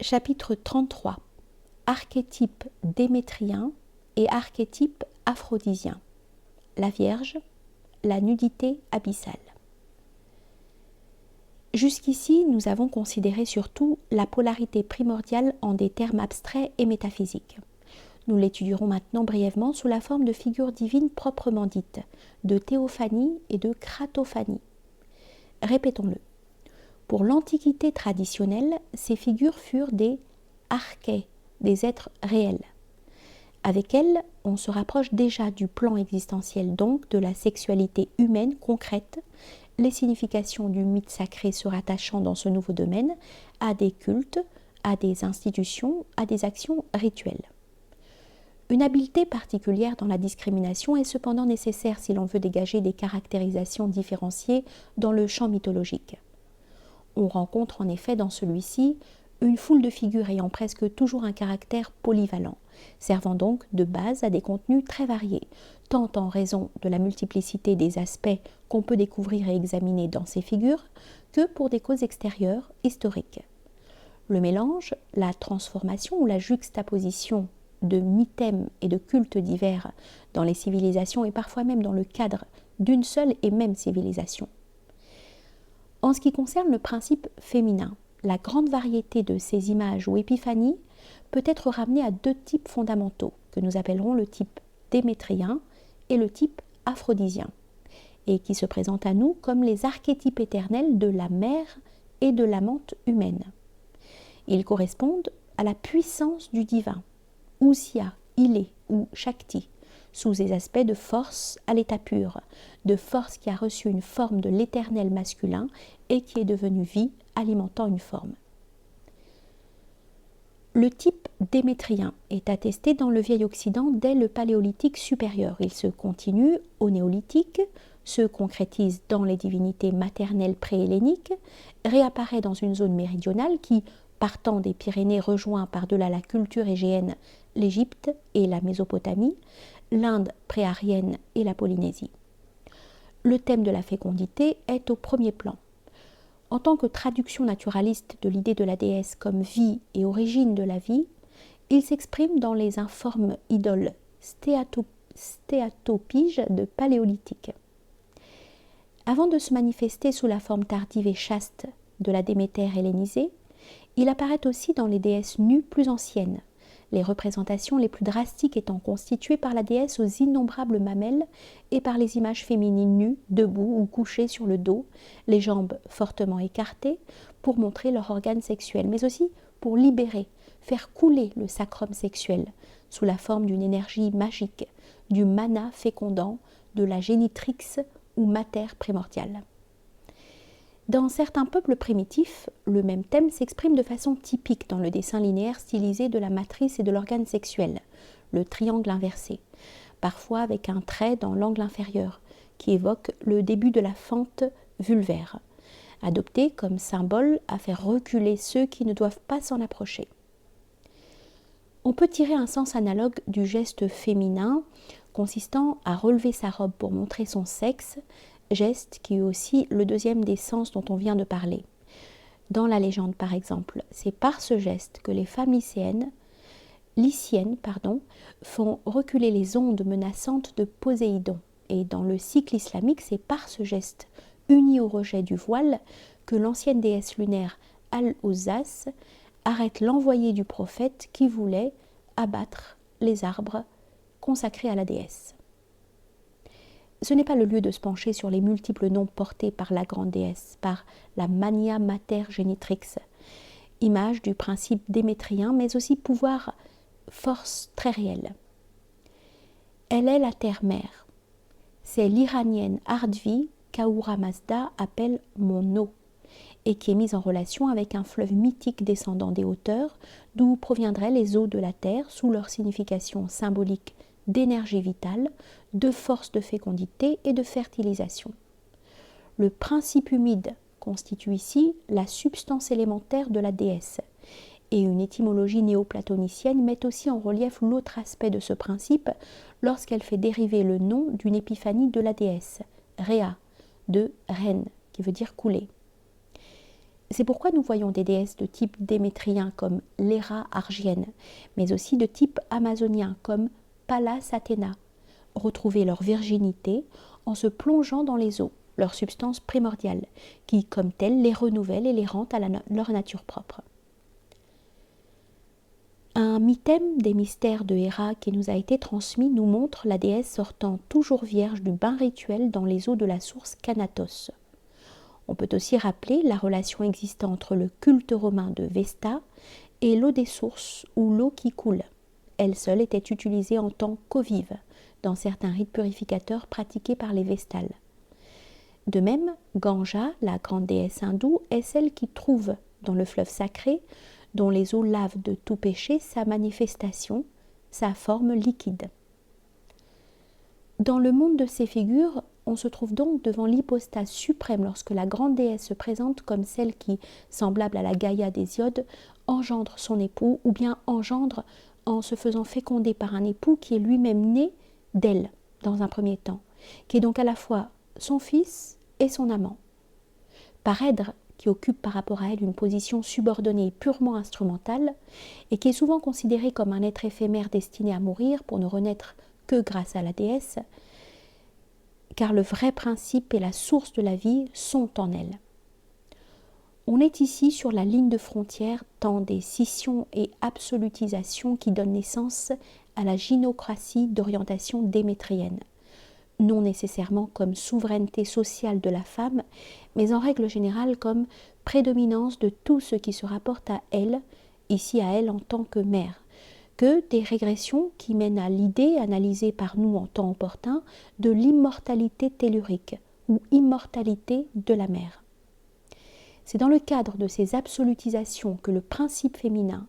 Chapitre 33. Archétype démétrien et archétype aphrodisien. La Vierge, la nudité abyssale. Jusqu'ici, nous avons considéré surtout la polarité primordiale en des termes abstraits et métaphysiques. Nous l'étudierons maintenant brièvement sous la forme de figures divines proprement dites, de théophanie et de cratophanie. Répétons-le. Pour l'Antiquité traditionnelle, ces figures furent des archais, des êtres réels. Avec elles, on se rapproche déjà du plan existentiel, donc de la sexualité humaine concrète, les significations du mythe sacré se rattachant dans ce nouveau domaine à des cultes, à des institutions, à des actions rituelles. Une habileté particulière dans la discrimination est cependant nécessaire si l'on veut dégager des caractérisations différenciées dans le champ mythologique. On rencontre en effet dans celui-ci une foule de figures ayant presque toujours un caractère polyvalent, servant donc de base à des contenus très variés, tant en raison de la multiplicité des aspects qu'on peut découvrir et examiner dans ces figures, que pour des causes extérieures, historiques. Le mélange, la transformation ou la juxtaposition de mythèmes et de cultes divers dans les civilisations et parfois même dans le cadre d'une seule et même civilisation. En ce qui concerne le principe féminin, la grande variété de ces images ou épiphanies peut être ramenée à deux types fondamentaux que nous appellerons le type démétrien et le type aphrodisien, et qui se présentent à nous comme les archétypes éternels de la mère et de l'amante humaine. Ils correspondent à la puissance du divin, Usia, Ilé ou Shakti, sous des aspects de force à l'état pur, de force qui a reçu une forme de l'éternel masculin et qui est devenue vie alimentant une forme. Le type démétrien est attesté dans le vieil Occident dès le Paléolithique supérieur. Il se continue au Néolithique, se concrétise dans les divinités maternelles pré-helléniques, réapparaît dans une zone méridionale qui, partant des Pyrénées, rejoint par-delà la culture égéenne l'Égypte et la Mésopotamie, l'Inde pré-arienne et la Polynésie. Le thème de la fécondité est au premier plan. En tant que traduction naturaliste de l'idée de la déesse comme vie et origine de la vie, il s'exprime dans les informes idoles stéatopiges de Paléolithique. Avant de se manifester sous la forme tardive et chaste de la Déméter hellénisée, il apparaît aussi dans les déesses nues plus anciennes, les représentations les plus drastiques étant constituées par la déesse aux innombrables mamelles et par les images féminines nues, debout ou couchées sur le dos, les jambes fortement écartées, pour montrer leur organe sexuel, mais aussi pour libérer, faire couler le sacrum sexuel, sous la forme d'une énergie magique, du mana fécondant, de la génitrix ou mater primordiale. Dans certains peuples primitifs, le même thème s'exprime de façon typique dans le dessin linéaire stylisé de la matrice et de l'organe sexuel, le triangle inversé, parfois avec un trait dans l'angle inférieur, qui évoque le début de la fente vulvaire, adopté comme symbole à faire reculer ceux qui ne doivent pas s'en approcher. On peut tirer un sens analogue du geste féminin consistant à relever sa robe pour montrer son sexe, geste qui est aussi le deuxième des sens dont on vient de parler. Dans la légende par exemple, c'est par ce geste que les femmes lyciennes font reculer les ondes menaçantes de Poséidon. Et dans le cycle islamique, c'est par ce geste, uni au rejet du voile, que l'ancienne déesse lunaire Al-Uzzas arrête l'envoyé du prophète qui voulait abattre les arbres consacrés à la déesse. Ce n'est pas le lieu de se pencher sur les multiples noms portés par la grande déesse, par la mania mater génitrix, image du principe démétrien, mais aussi pouvoir, force très réelle. Elle est la terre-mère. C'est l'iranienne Ardvi qu'Ahura Mazda appelle mon eau, et qui est mise en relation avec un fleuve mythique descendant des hauteurs, d'où proviendraient les eaux de la terre sous leur signification symbolique d'énergie vitale, de force de fécondité et de fertilisation. Le principe humide constitue ici la substance élémentaire de la déesse, et une étymologie néoplatonicienne met aussi en relief l'autre aspect de ce principe lorsqu'elle fait dériver le nom d'une épiphanie de la déesse, Rhea, de reine, qui veut dire couler. C'est pourquoi nous voyons des déesses de type démétrien comme l'Héra argienne, mais aussi de type amazonien comme Pallas Athéna, retrouver leur virginité en se plongeant dans les eaux, leur substance primordiale, qui, comme telle, les renouvelle et les rend à leur nature propre. Un mythème des mystères de Héra qui nous a été transmis nous montre la déesse sortant toujours vierge du bain rituel dans les eaux de la source Canatos. On peut aussi rappeler la relation existant entre le culte romain de Vesta et l'eau des sources ou l'eau qui coule. Elle seule était utilisée en tant qu'eau vive dans certains rites purificateurs pratiqués par les Vestales. De même, Ganga, la grande déesse hindoue, est celle qui trouve dans le fleuve sacré, dont les eaux lavent de tout péché, sa manifestation, sa forme liquide. Dans le monde de ces figures, on se trouve donc devant l'hypostase suprême lorsque la grande déesse se présente comme celle qui, semblable à la Gaïa d'Hésiode, engendre son époux ou bien engendre en se faisant féconder par un époux qui est lui-même né d'elle dans un premier temps, qui est donc à la fois son fils et son amant. Parèdre, qui occupe par rapport à elle une position subordonnée et purement instrumentale, et qui est souvent considéré comme un être éphémère destiné à mourir pour ne renaître que grâce à la déesse, car le vrai principe et la source de la vie sont en elle. On est ici sur la ligne de frontière tant des scissions et absolutisations qui donnent naissance à la gynocratie d'orientation démétrienne, non nécessairement comme souveraineté sociale de la femme, mais en règle générale comme prédominance de tout ce qui se rapporte à elle, ici à elle en tant que mère, que des régressions qui mènent à l'idée, analysée par nous en temps opportun, de l'immortalité tellurique ou immortalité de la mère. C'est dans le cadre de ces absolutisations que le principe féminin,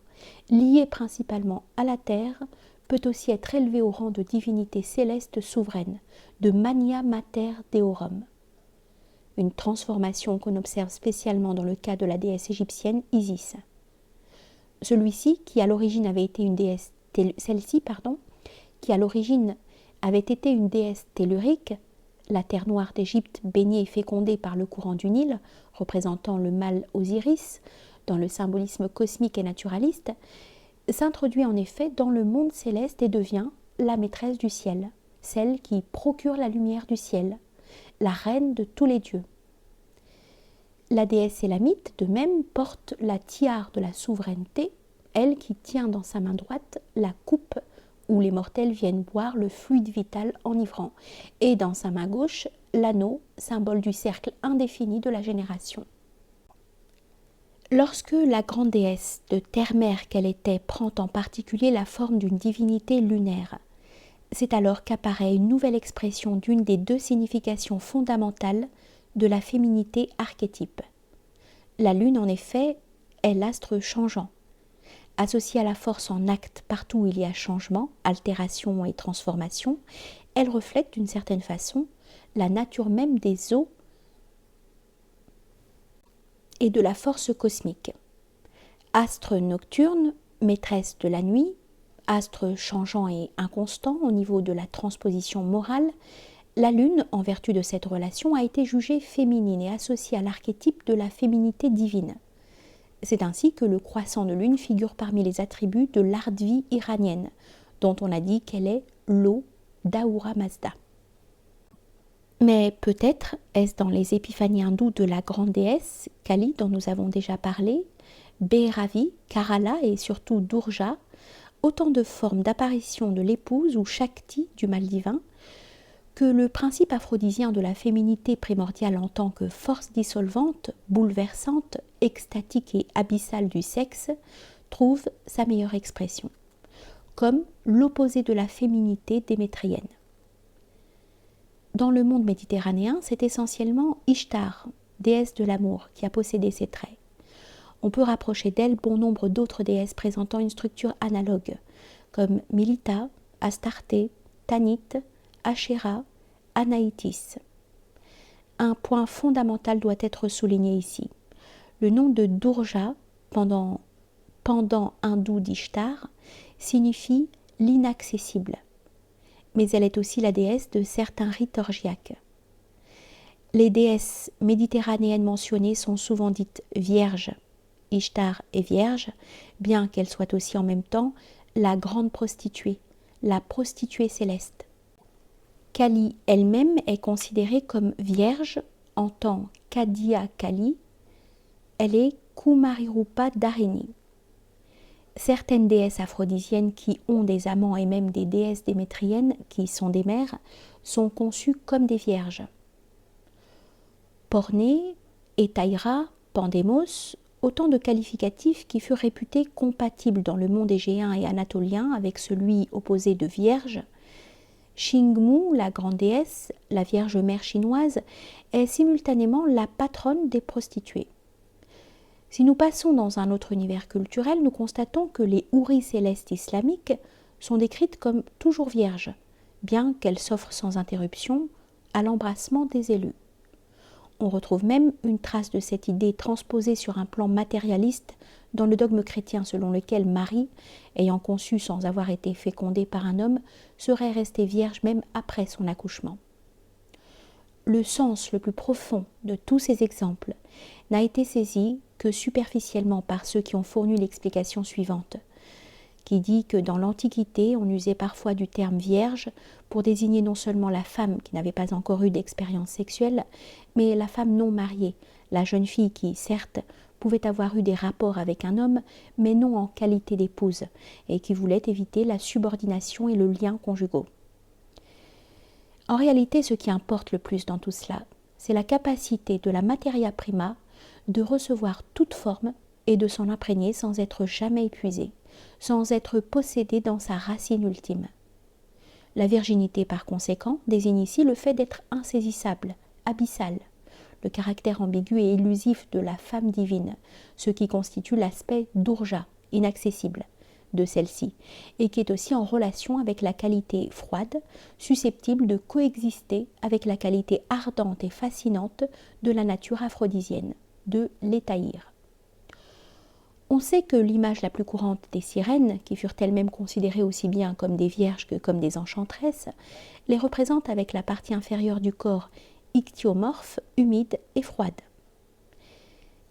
lié principalement à la terre, peut aussi être élevé au rang de divinité céleste souveraine, de Mania Mater Deorum. Une transformation qu'on observe spécialement dans le cas de la déesse égyptienne Isis. Celui-ci, qui à l'origine avait été une déesse, celle-ci, qui à l'origine avait été une déesse tellurique, la terre noire d'Égypte baignée et fécondée par le courant du Nil, représentant le mâle Osiris, dans le symbolisme cosmique et naturaliste, s'introduit en effet dans le monde céleste et devient la maîtresse du ciel, celle qui procure la lumière du ciel, la reine de tous les dieux. La déesse élamite, de même, porte la tiare de la souveraineté, elle qui tient dans sa main droite la coupe où les mortels viennent boire le fluide vital enivrant, et dans sa main gauche, l'anneau, symbole du cercle indéfini de la génération. Lorsque la grande déesse de terre-mère qu'elle était prend en particulier la forme d'une divinité lunaire, c'est alors qu'apparaît une nouvelle expression d'une des deux significations fondamentales de la féminité archétype. La lune, en effet, est l'astre changeant. Associée à la force en acte partout où il y a changement, altération et transformation, elle reflète d'une certaine façon la nature même des eaux et de la force cosmique. Astre nocturne, maîtresse de la nuit, astre changeant et inconstant au niveau de la transposition morale, la lune, en vertu de cette relation, a été jugée féminine et associée à l'archétype de la féminité divine. C'est ainsi que le croissant de lune figure parmi les attributs de l'Ardvi iranienne, dont on a dit qu'elle est l'eau d'Ahura Mazda. Mais peut-être est-ce dans les épiphanies hindoues de la grande déesse, Kali dont nous avons déjà parlé, Bhairavi, Karala et surtout Durga, autant de formes d'apparition de l'épouse ou Shakti du mal divin, que le principe aphrodisien de la féminité primordiale en tant que force dissolvante, bouleversante, extatique et abyssale du sexe trouve sa meilleure expression, comme l'opposé de la féminité démétrienne. Dans le monde méditerranéen, c'est essentiellement Ishtar, déesse de l'amour, qui a possédé ces traits. On peut rapprocher d'elle bon nombre d'autres déesses présentant une structure analogue, comme Milita, Astarté, Tanit, Ashéra, Anaïtis. Un point fondamental doit être souligné ici. Le nom de Durga, pendant hindou d'Ishtar, signifie l'inaccessible. Mais elle est aussi la déesse de certains rites orgiaques. Les déesses méditerranéennes mentionnées sont souvent dites vierges. Ishtar est vierge, bien qu'elle soit aussi en même temps la grande prostituée, la prostituée céleste. Kali elle-même est considérée comme vierge en tant qu'Adia Kali. Elle est Kumarirupa Dharini. Certaines déesses aphrodisiennes qui ont des amants et même des déesses démétriennes qui sont des mères sont conçues comme des vierges. Porné, Étaïra, Pandémos, autant de qualificatifs qui furent réputés compatibles dans le monde égéen et anatolien avec celui opposé de vierge. Xingmu, la grande déesse, la Vierge Mère chinoise, est simultanément la patronne des prostituées. Si nous passons dans un autre univers culturel, nous constatons que les houris célestes islamiques sont décrites comme toujours vierges, bien qu'elles s'offrent sans interruption à l'embrassement des élus. On retrouve même une trace de cette idée transposée sur un plan matérialiste dans le dogme chrétien selon lequel Marie, ayant conçu sans avoir été fécondée par un homme, serait restée vierge même après son accouchement. Le sens le plus profond de tous ces exemples n'a été saisi que superficiellement par ceux qui ont fourni l'explication suivante, qui dit que dans l'Antiquité, on usait parfois du terme vierge pour désigner non seulement la femme qui n'avait pas encore eu d'expérience sexuelle, mais la femme non mariée, la jeune fille qui, certes, pouvait avoir eu des rapports avec un homme, mais non en qualité d'épouse, et qui voulait éviter la subordination et le lien conjugaux. En réalité, ce qui importe le plus dans tout cela, c'est la capacité de la materia prima de recevoir toute forme et de s'en imprégner sans être jamais épuisée, sans être possédée dans sa racine ultime. La virginité, par conséquent, désigne ici le fait d'être insaisissable, abyssal, le caractère ambigu et élusif de la femme divine, ce qui constitue l'aspect d'urja, inaccessible, de celle-ci, et qui est aussi en relation avec la qualité froide, susceptible de coexister avec la qualité ardente et fascinante de la nature aphrodisienne, de l'étaïr. On sait que l'image la plus courante des sirènes, qui furent elles-mêmes considérées aussi bien comme des vierges que comme des enchantresses, les représente avec la partie inférieure du corps ichthyomorphe, humide et froide.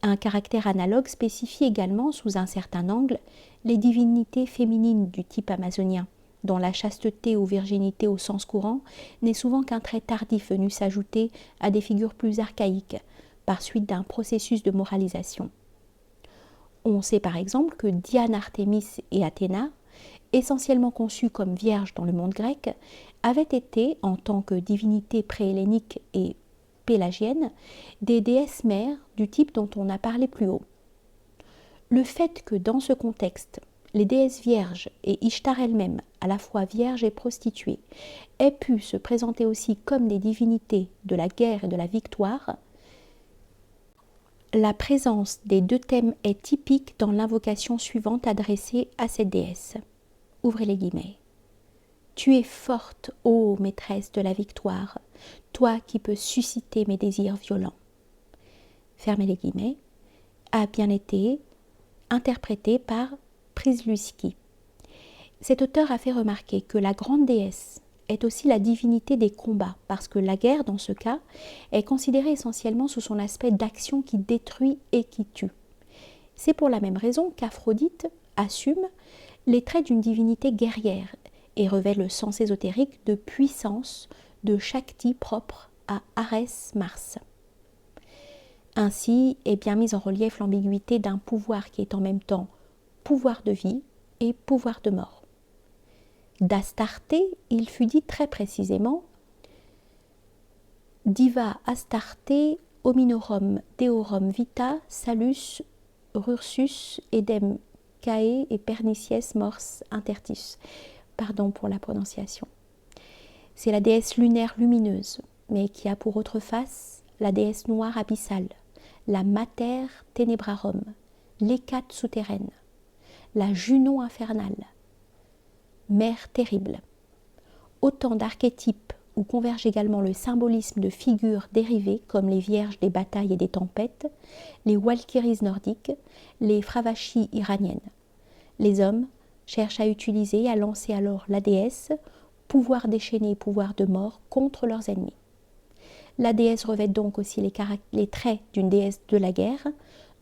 Un caractère analogue spécifie également, sous un certain angle, les divinités féminines du type amazonien, dont la chasteté ou virginité au sens courant n'est souvent qu'un trait tardif venu s'ajouter à des figures plus archaïques, par suite d'un processus de moralisation. On sait par exemple que Diane, Artémis et Athéna, essentiellement conçues comme vierges dans le monde grec, avaient été, en tant que divinités préhelléniques et pélagiennes, des déesses mères du type dont on a parlé plus haut. Le fait que dans ce contexte, les déesses vierges et Ishtar elle-même, à la fois vierge et prostituée, aient pu se présenter aussi comme des divinités de la guerre et de la victoire, la présence des deux thèmes est typique dans l'invocation suivante adressée à cette déesse. Ouvrez les guillemets. Tu es forte, ô maîtresse de la victoire, toi qui peux susciter mes désirs violents. Fermez les guillemets. A bien été interprété par Przlewski. Cet auteur a fait remarquer que la grande déesse est aussi la divinité des combats, parce que la guerre, dans ce cas, est considérée essentiellement sous son aspect d'action qui détruit et qui tue. C'est pour la même raison qu'Aphrodite assume les traits d'une divinité guerrière et revêt le sens ésotérique de puissance de Shakti propre à Arès Mars. Ainsi est bien mise en relief l'ambiguïté d'un pouvoir qui est en même temps pouvoir de vie et pouvoir de mort. D'Astarté, il fut dit très précisément Diva Astarté hominorum deorum vita salus rursus edem cae et pernicies mors intertis. Pardon pour la prononciation. C'est la déesse lunaire lumineuse, mais qui a pour autre face la déesse noire abyssale, la Mater Tenebrarum, l'Hécate souterraine, la Junon infernale, mère terrible. Autant d'archétypes où converge également le symbolisme de figures dérivées comme les vierges des batailles et des tempêtes, les Walkyries nordiques, les Fravashis iraniennes. Les hommes cherchent à utiliser et à lancer alors la déesse, pouvoir déchaîné et pouvoir de mort contre leurs ennemis. La déesse revêt donc aussi les traits d'une déesse de la guerre,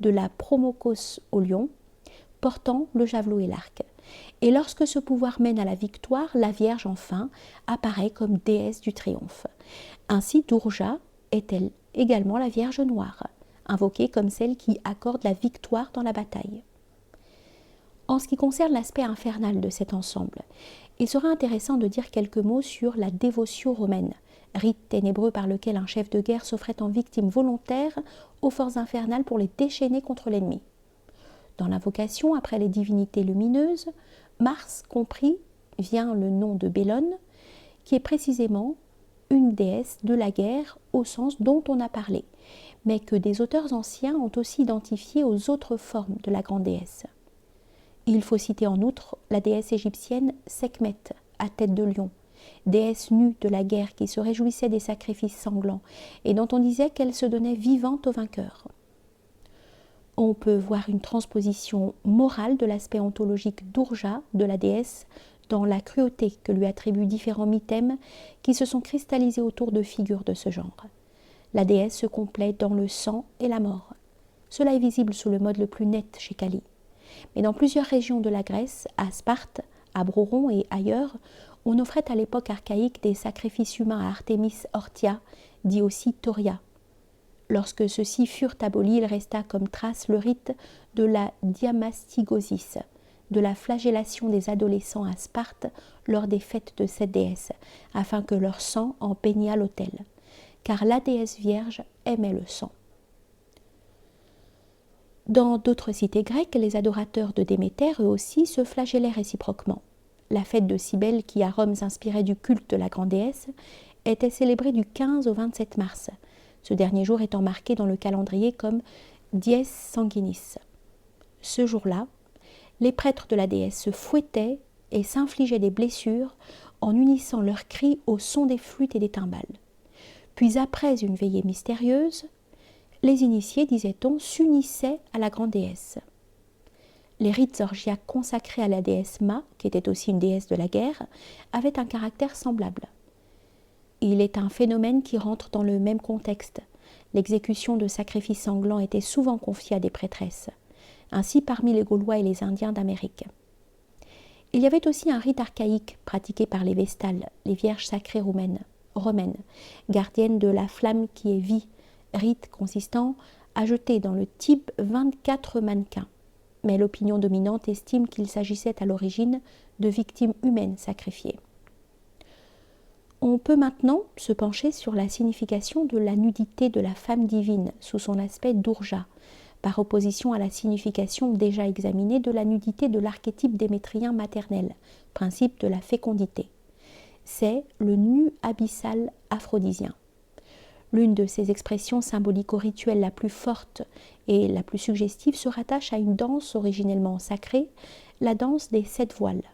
de la promachos au lion, portant le javelot et l'arc. Et lorsque ce pouvoir mène à la victoire, la Vierge enfin apparaît comme déesse du triomphe. Ainsi, Durga est-elle également la Vierge noire, invoquée comme celle qui accorde la victoire dans la bataille. En ce qui concerne l'aspect infernal de cet ensemble, il sera intéressant de dire quelques mots sur la dévotio romaine, rite ténébreux par lequel un chef de guerre s'offrait en victime volontaire aux forces infernales pour les déchaîner contre l'ennemi. Dans l'invocation, après les divinités lumineuses, Mars compris vient le nom de Bellone, qui est précisément une déesse de la guerre au sens dont on a parlé, mais que des auteurs anciens ont aussi identifié aux autres formes de la grande déesse. Il faut citer en outre la déesse égyptienne Sekhmet, à tête de lion, déesse nue de la guerre qui se réjouissait des sacrifices sanglants et dont on disait qu'elle se donnait vivante au vainqueur. On peut voir une transposition morale de l'aspect ontologique d'Urja, de la déesse, dans la cruauté que lui attribuent différents mythèmes qui se sont cristallisés autour de figures de ce genre. La déesse se complaît dans le sang et la mort. Cela est visible sous le mode le plus net chez Kali. Mais dans plusieurs régions de la Grèce, à Sparte, à Broron et ailleurs, on offrait à l'époque archaïque des sacrifices humains à Artémis Orthia, dit aussi Thoria. Lorsque ceux-ci furent abolis, il resta comme trace le rite de la diamastigosis, de la flagellation des adolescents à Sparte lors des fêtes de cette déesse, afin que leur sang en baignât l'autel, car la déesse vierge aimait le sang. Dans d'autres cités grecques, les adorateurs de Déméter, eux aussi, se flagellaient réciproquement. La fête de Cybèle, qui à Rome s'inspirait du culte de la grande déesse, était célébrée du 15 au 27 mars, ce dernier jour étant marqué dans le calendrier comme Dies Sanguinis. Ce jour-là, les prêtres de la déesse se fouettaient et s'infligeaient des blessures en unissant leurs cris au son des flûtes et des timbales. Puis après une veillée mystérieuse, les initiés, disait-on, s'unissaient à la grande déesse. Les rites orgiaques consacrés à la déesse Ma, qui était aussi une déesse de la guerre, avaient un caractère semblable. Il est un phénomène qui rentre dans le même contexte. L'exécution de sacrifices sanglants était souvent confiée à des prêtresses, ainsi parmi les Gaulois et les Indiens d'Amérique. Il y avait aussi un rite archaïque pratiqué par les Vestales, les vierges sacrées romaines, gardiennes de la flamme qui est vie, rite consistant à jeter dans le Tibre 24 mannequins. Mais l'opinion dominante estime qu'il s'agissait à l'origine de victimes humaines sacrifiées. On peut maintenant se pencher sur la signification de la nudité de la femme divine sous son aspect d'Urja, par opposition à la signification déjà examinée de la nudité de l'archétype démétrien maternel, principe de la fécondité. C'est le nu abyssal aphrodisien. L'une de ces expressions symbolico-rituelles la plus forte et la plus suggestive se rattache à une danse originellement sacrée, la danse des 7 voiles.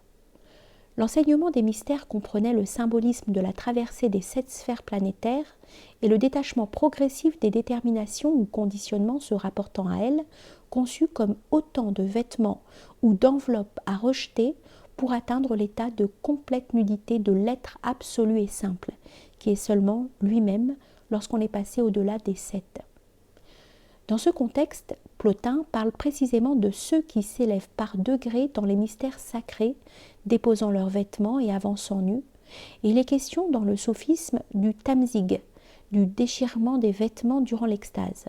L'enseignement des mystères comprenait le symbolisme de la traversée des 7 sphères planétaires et le détachement progressif des déterminations ou conditionnements se rapportant à elles, conçus comme autant de vêtements ou d'enveloppes à rejeter pour atteindre l'état de complète nudité de l'être absolu et simple, qui est seulement lui-même lorsqu'on est passé au-delà des 7. Dans ce contexte, Plotin parle précisément de ceux qui s'élèvent par degrés dans les mystères sacrés, déposant leurs vêtements et avançant nus, et il est question dans le sophisme du tamzig, du déchirement des vêtements durant l'extase.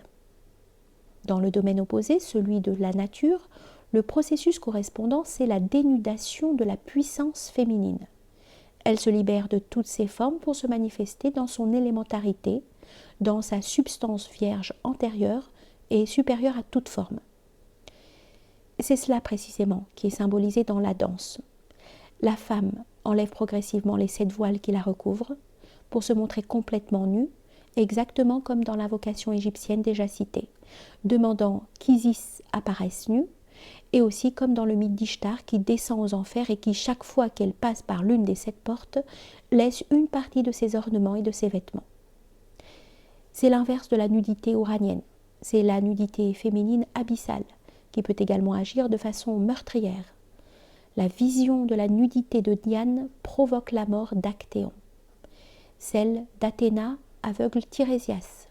Dans le domaine opposé, celui de la nature, le processus correspondant, c'est la dénudation de la puissance féminine. Elle se libère de toutes ses formes pour se manifester dans son élémentarité, dans sa substance vierge antérieure et supérieure à toute forme. C'est cela précisément qui est symbolisé dans la danse. La femme enlève progressivement les 7 voiles qui la recouvrent pour se montrer complètement nue, exactement comme dans l'invocation égyptienne déjà citée, demandant qu'Isis apparaisse nue, et aussi comme dans le mythe d'Ishtar qui descend aux enfers et qui, chaque fois qu'elle passe par l'une des 7 portes, laisse une partie de ses ornements et de ses vêtements. C'est l'inverse de la nudité uranienne, c'est la nudité féminine abyssale, qui peut également agir de façon meurtrière. La vision de la nudité de Diane provoque la mort d'Actéon. Celle d'Athéna aveugle Tirésias.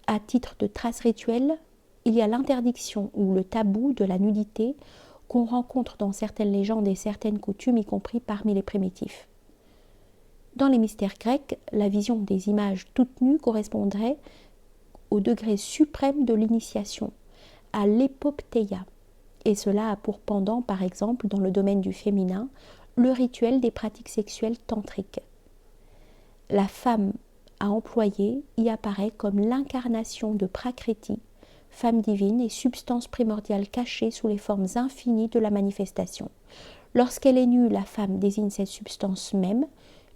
À titre de trace rituelle, il y a l'interdiction ou le tabou de la nudité qu'on rencontre dans certaines légendes et certaines coutumes, y compris parmi les primitifs. Dans les mystères grecs, la vision des images toutes nues correspondrait au degré suprême de l'initiation, à l'époptéia. Et cela a pour pendant, par exemple, dans le domaine du féminin, le rituel des pratiques sexuelles tantriques. La femme à employer y apparaît comme l'incarnation de Prakriti, femme divine et substance primordiale cachée sous les formes infinies de la manifestation. Lorsqu'elle est nue, la femme désigne cette substance même,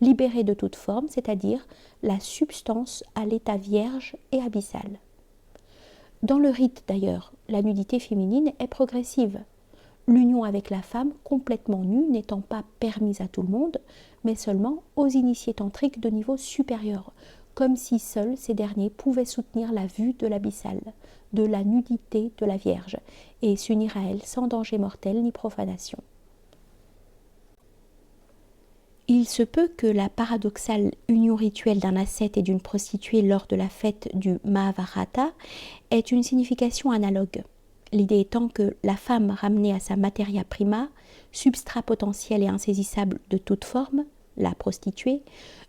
libérée de toute forme, c'est-à-dire la substance à l'état vierge et abyssal. Dans le rite d'ailleurs, la nudité féminine est progressive. L'union avec la femme complètement nue n'étant pas permise à tout le monde, mais seulement aux initiés tantriques de niveau supérieur, comme si seuls ces derniers pouvaient soutenir la vue de l'abyssal, de la nudité de la Vierge, et s'unir à elle sans danger mortel ni profanation. Il se peut que la paradoxale union rituelle d'un ascète et d'une prostituée lors de la fête du Mahabharata ait une signification analogue. L'idée étant que la femme ramenée à sa materia prima, substrat potentiel et insaisissable de toute forme, la prostituée,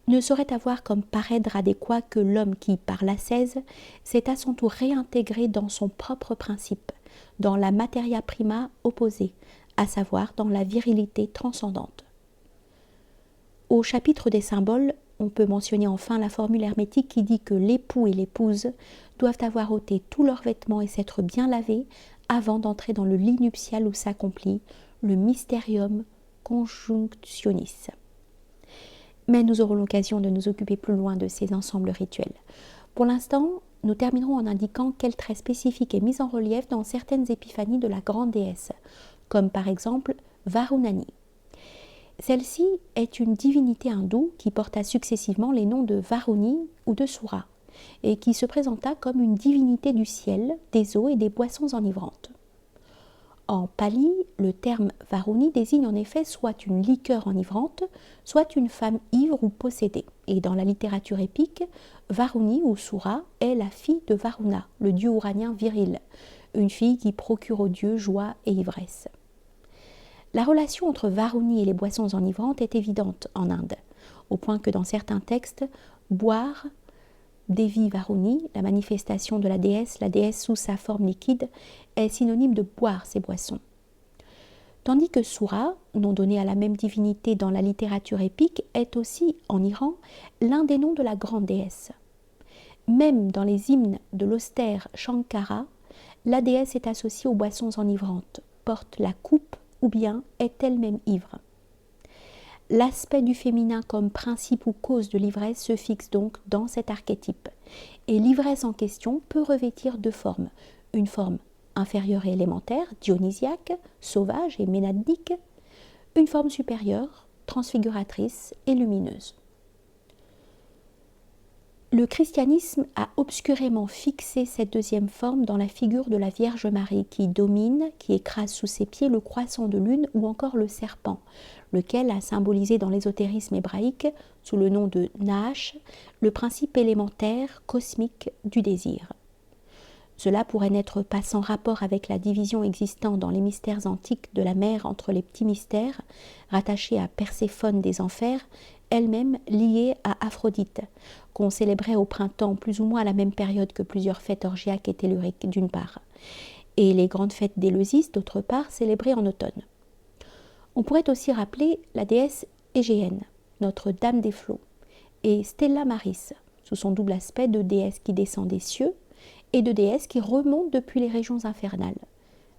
ne saurait avoir comme parèdre adéquat que l'homme qui, par l'ascèse, s'est à son tour réintégré dans son propre principe, dans la materia prima opposée, à savoir dans la virilité transcendante. Au chapitre des symboles, on peut mentionner enfin la formule hermétique qui dit que l'époux et l'épouse doivent avoir ôté tous leurs vêtements et s'être bien lavés avant d'entrer dans le lit nuptial où s'accomplit le mysterium conjunctionis. Mais nous aurons l'occasion de nous occuper plus loin de ces ensembles rituels. Pour l'instant, nous terminerons en indiquant quel trait spécifique est mis en relief dans certaines épiphanies de la grande déesse, comme par exemple Varunani. Celle-ci est une divinité hindoue qui porta successivement les noms de Varuni ou de Sura, et qui se présenta comme une divinité du ciel, des eaux et des boissons enivrantes. En pali, le terme Varuni désigne en effet soit une liqueur enivrante, soit une femme ivre ou possédée. Et dans la littérature épique, Varuni ou Sura est la fille de Varuna, le dieu uranien viril, une fille qui procure aux dieux joie et ivresse. La relation entre Varuni et les boissons enivrantes est évidente en Inde, au point que dans certains textes, boire Devi Varuni, la manifestation de la déesse sous sa forme liquide, est synonyme de boire ces boissons. Tandis que Sura, nom donné à la même divinité dans la littérature épique, est aussi, en Iran, l'un des noms de la grande déesse. Même dans les hymnes de l'austère Shankara, la déesse est associée aux boissons enivrantes, porte la coupe ou bien est elle-même ivre. L'aspect du féminin comme principe ou cause de l'ivresse se fixe donc dans cet archétype. Et l'ivresse en question peut revêtir deux formes. Une forme inférieure et élémentaire, dionysiaque, sauvage et ménadique. Une forme supérieure, transfiguratrice et lumineuse. Le christianisme a obscurément fixé cette deuxième forme dans la figure de la Vierge Marie qui domine, qui écrase sous ses pieds le croissant de lune ou encore le serpent, lequel a symbolisé dans l'ésotérisme hébraïque, sous le nom de Nahash, le principe élémentaire, cosmique du désir. Cela pourrait n'être pas sans rapport avec la division existant dans les mystères antiques de la mer entre les petits mystères, rattachés à Perséphone des enfers, elle-même liée à Aphrodite, qu'on célébrait au printemps plus ou moins à la même période que plusieurs fêtes orgiaques et telluriques d'une part, et les grandes fêtes d'Éleusis d'autre part célébrées en automne. On pourrait aussi rappeler la déesse Égéenne, Notre-Dame des Flots, et Stella Maris, sous son double aspect de déesse qui descend des cieux et de déesse qui remonte depuis les régions infernales,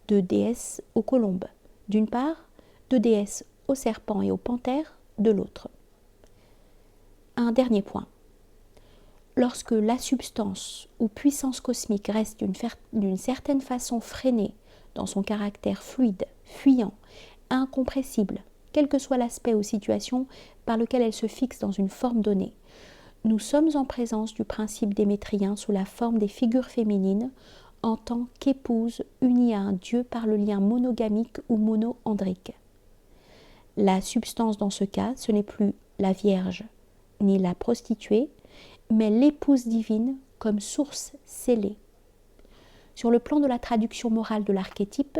de déesse aux colombes, d'une part, de déesse aux serpents et aux panthères, de l'autre. Un dernier point. Lorsque la substance ou puissance cosmique reste d'une certaine façon freinée dans son caractère fluide, fuyant, incompressible, quel que soit l'aspect ou situation par lequel elle se fixe dans une forme donnée, nous sommes en présence du principe démétrien sous la forme des figures féminines en tant qu'épouses unies à un dieu par le lien monogamique ou monoandrique. La substance dans ce cas, ce n'est plus la Vierge ni la prostituée, mais l'épouse divine comme source scellée. Sur le plan de la traduction morale de l'archétype,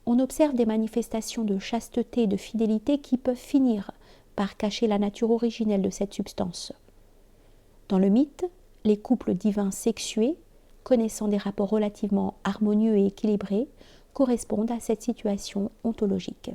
on observe des manifestations de chasteté et de fidélité qui peuvent finir par cacher la nature originelle de cette substance. Dans le mythe, les couples divins sexués, connaissant des rapports relativement harmonieux et équilibrés, correspondent à cette situation ontologique.